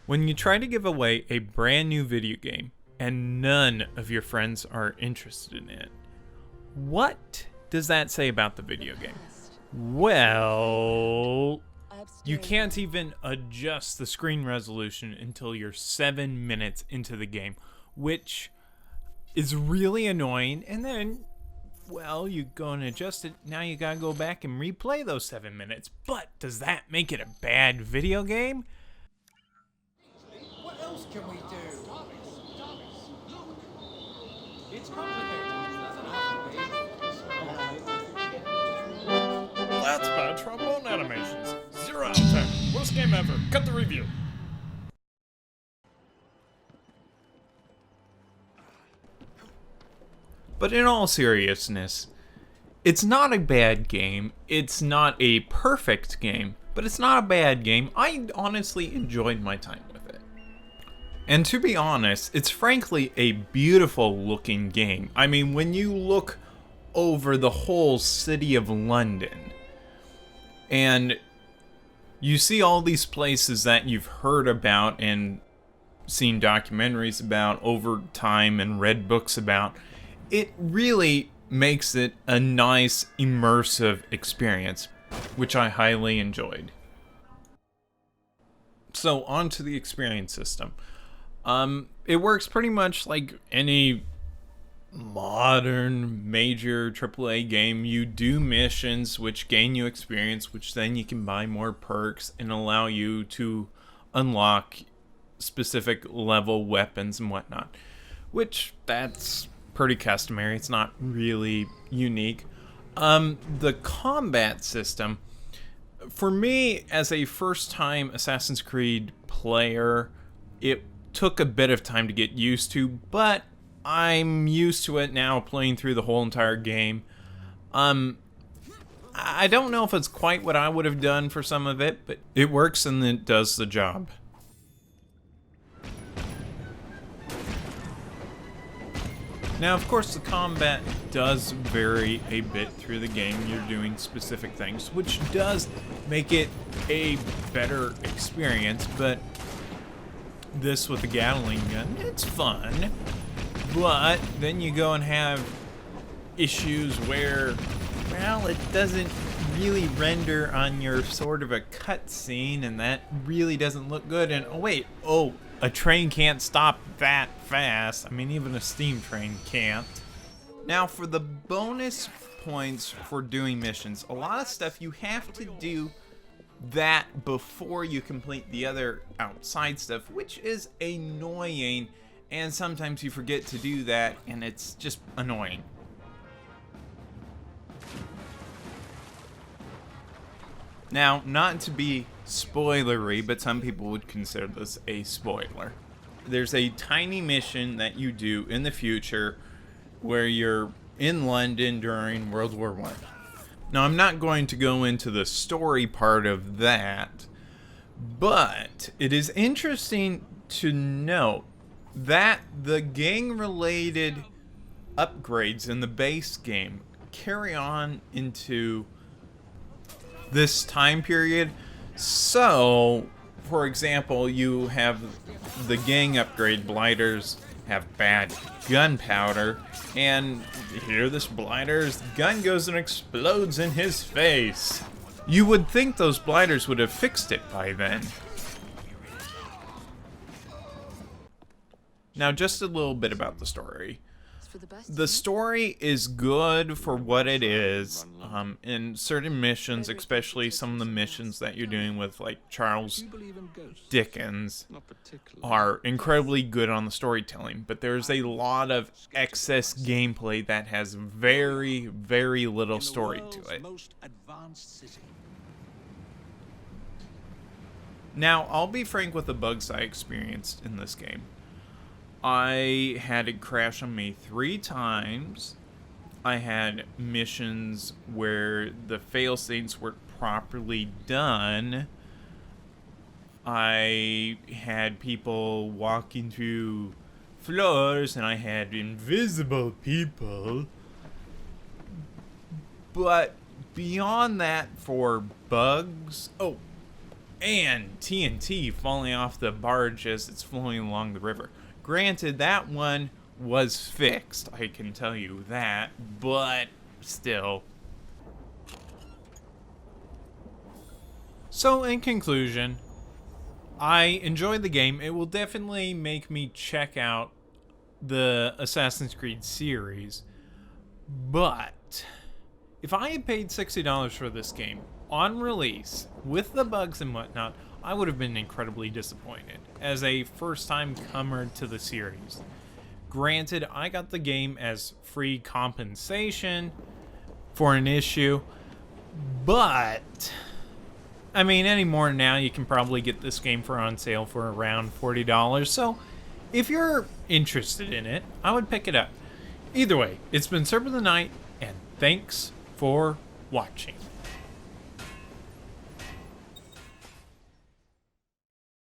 When you try to give away a brand new video game and none of your friends are interested in it, what does that say about the video game? Well, you can't even adjust the screen resolution until you're 7 minutes into the game, which is really annoying. And then, well, you go and adjust it. Now you gotta go back and replay those 7 minutes. But does that make it a bad video game? What else can we do? It's complicated. That's bad trombone animations. 0 out of 10. Worst game ever. Cut the review. But in all seriousness, it's not a bad game. It's not a perfect game, but it's not a bad game. I honestly enjoyed my time with it. And to be honest, it's frankly a beautiful looking game. I mean, when you look over the whole city of London, and you see all these places that you've heard about and seen documentaries about over time and read books about, it really makes it a nice, immersive experience, which I highly enjoyed. So, on to the experience system. It works pretty much like any modern major AAA game. You do missions which gain you experience, which then you can buy more perks and allow you to unlock specific level weapons and whatnot, which that's pretty customary. It's not really unique. The combat system, for me as a first time Assassin's Creed player, it took a bit of time to get used to, but I'm used to it now, playing through the whole entire game. I don't know if it's quite what I would have done for some of it, but it works and it does the job. Now, of course, the combat does vary a bit through the game. You're doing specific things, which does make it a better experience, but this with the Gatling gun, it's fun. But then you go and have issues where, well, it doesn't really render on your sort of a cutscene, and that really doesn't look good. And a train can't stop that fast. I mean, even a steam train can't. Now, for the bonus points for doing missions, a lot of stuff you have to do that before you complete the other outside stuff, which is annoying, and sometimes you forget to do that, and it's just annoying. Now, not to be spoilery, but some people would consider this a spoiler. There's a tiny mission that you do in the future where you're in London during World War I. Now, I'm not going to go into the story part of that, but it is interesting to note that the gang-related upgrades in the base game carry on into this time period. So, for example, you have the gang upgrade blighters have bad gunpowder, and here this blighter's gun goes and explodes in his face. You would think those blighters would have fixed it by then. Now, just a little bit about the story. The story is good for what it is. In certain missions, especially some of the missions that you're doing with like Charles Dickens, are incredibly good on the storytelling, but there's a lot of excess gameplay that has very, very little story to it. Now, I'll be frank with the bugs I experienced in this game. I had it crash on me 3 times. I had missions where the failsafes weren't properly done. I had people walking through floors, and I had invisible people. But beyond that, for bugs... Oh, and TNT falling off the barge as it's flowing along the river. Granted, that one was fixed, I can tell you that, but still. So, in conclusion, I enjoyed the game. It will definitely make me check out the Assassin's Creed series, but if I had paid $60 for this game on release with the bugs and whatnot, I would have been incredibly disappointed as a first-time comer to the series. Granted, I got the game as free compensation for an issue, but I mean, anymore now you can probably get this game for on sale for around $40. So if you're interested in it, I would pick it up. Either way, it's been Serpent of the Night, and thanks for watching.